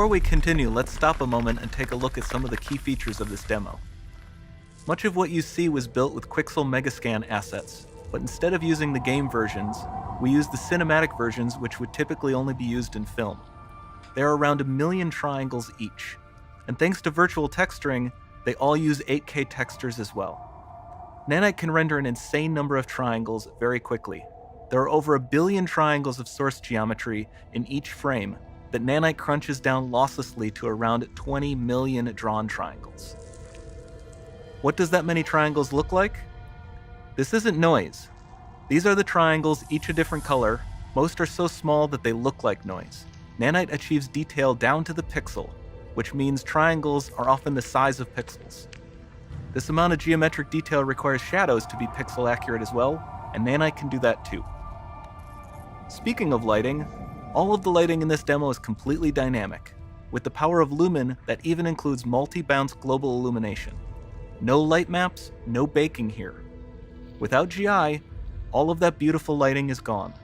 Before we continue, let's stop a moment and take a look at some of the key features of this demo. Much of what you see was built with Quixel Megascan assets, but instead of using the game versions, we used the cinematic versions, which would typically only be used in film. There are around 1 million triangles each, and thanks to virtual texturing, they all use 8K textures as well. Nanite can render an insane number of triangles very quickly. There are over 1 billion triangles of source geometry in each frame that Nanite crunches down losslessly to around 20 million drawn triangles. What does that many triangles look like? This isn't noise. These are the triangles, each a different color. Most are so small that they look like noise. Nanite achieves detail down to the pixel, which means triangles are often the size of pixels. This amount of geometric detail requires shadows to be pixel accurate as well, and Nanite can do that too. Speaking of lighting, all of the lighting in this demo is completely dynamic, with the power of Lumen that even includes multi-bounce global illumination. No light maps, no baking here. Without GI, all of that beautiful lighting is gone.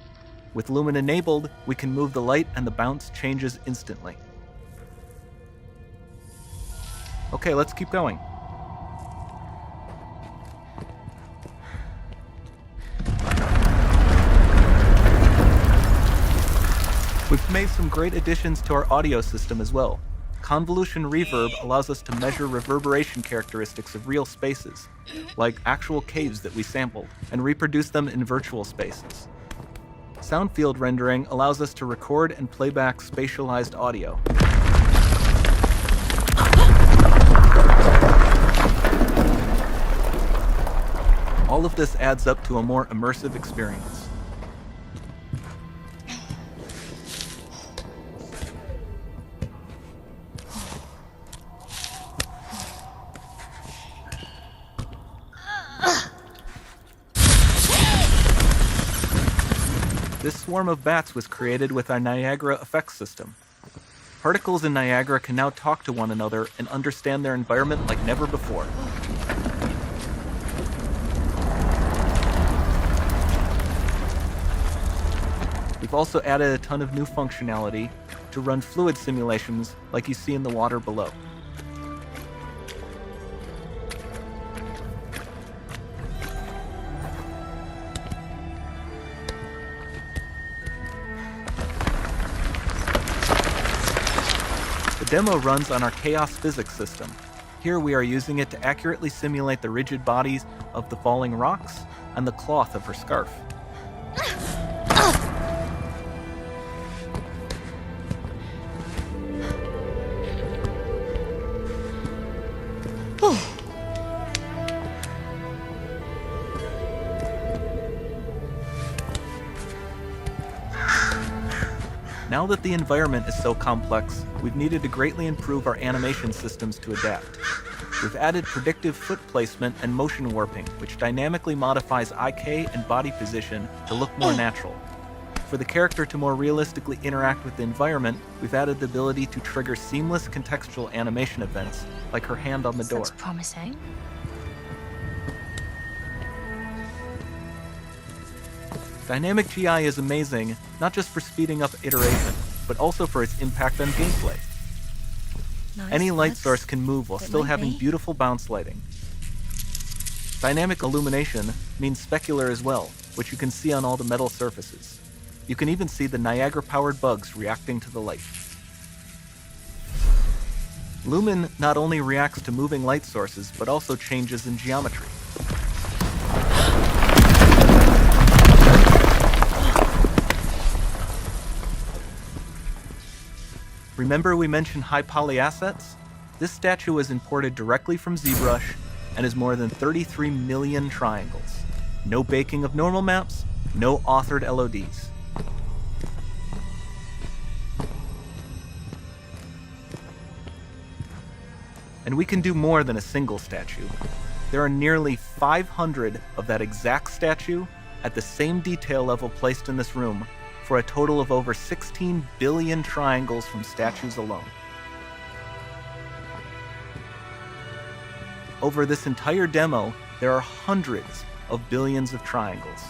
With Lumen enabled, we can move the light and the bounce changes instantly. Okay, let's keep going. We've made some great additions to our audio system as well. Convolution reverb allows us to measure reverberation characteristics of real spaces, like actual caves that we sampled, and reproduce them in virtual spaces. Sound field rendering allows us to record and playback spatialized audio. All of this adds up to a more immersive experience. This swarm of bats was created with our Niagara effects system. Particles in Niagara can now talk to one another and understand their environment like never before. We've also added a ton of new functionality to run fluid simulations like you see in the water below. The demo runs on our chaos physics system. Here we are using it to accurately simulate the rigid bodies of the falling rocks and the cloth of her scarf. Now that the environment is so complex, we've needed to greatly improve our animation systems to adapt. We've added predictive foot placement and motion warping, which dynamically modifies IK and body position to look more natural. For the character to more realistically interact with the environment, we've added the ability to trigger seamless contextual animation events, like her hand on the door. Sounds promising. Dynamic GI is amazing, not just for speeding up iteration, but also for its impact on gameplay. Nice. Any light source can move while still having beautiful bounce lighting. Dynamic illumination means specular as well, which you can see on all the metal surfaces. You can even see the Niagara-powered bugs reacting to the light. Lumen not only reacts to moving light sources, but also changes in geometry. Remember we mentioned high poly assets? This statue was imported directly from ZBrush and is more than 33 million triangles. No baking of normal maps, no authored LODs. And we can do more than a single statue. There are nearly 500 of that exact statue at the same detail level placed in this room, for a total of over 16 billion triangles from statues alone. Over this entire demo, there are hundreds of billions of triangles.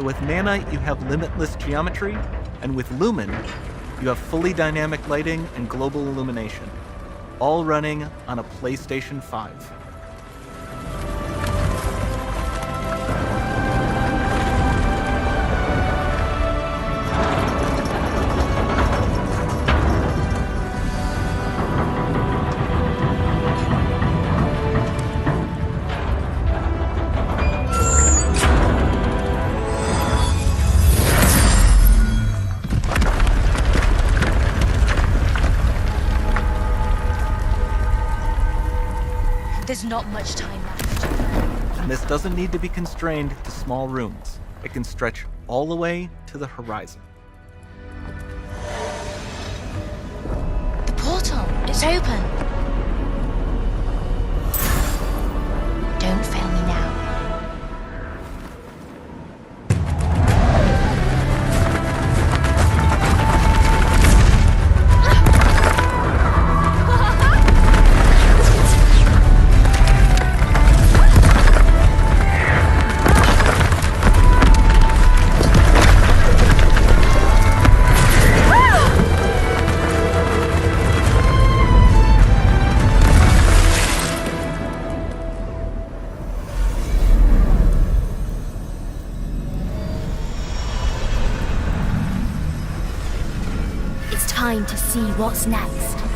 with Nanite, you have limitless geometry, and with Lumen, you have fully dynamic lighting and global illumination, all running on a PlayStation 5. There's not much time left. And this doesn't need to be constrained to small rooms. It can stretch all the way to the horizon. The portal, it's open. Don't fail me now. It's time to see what's next.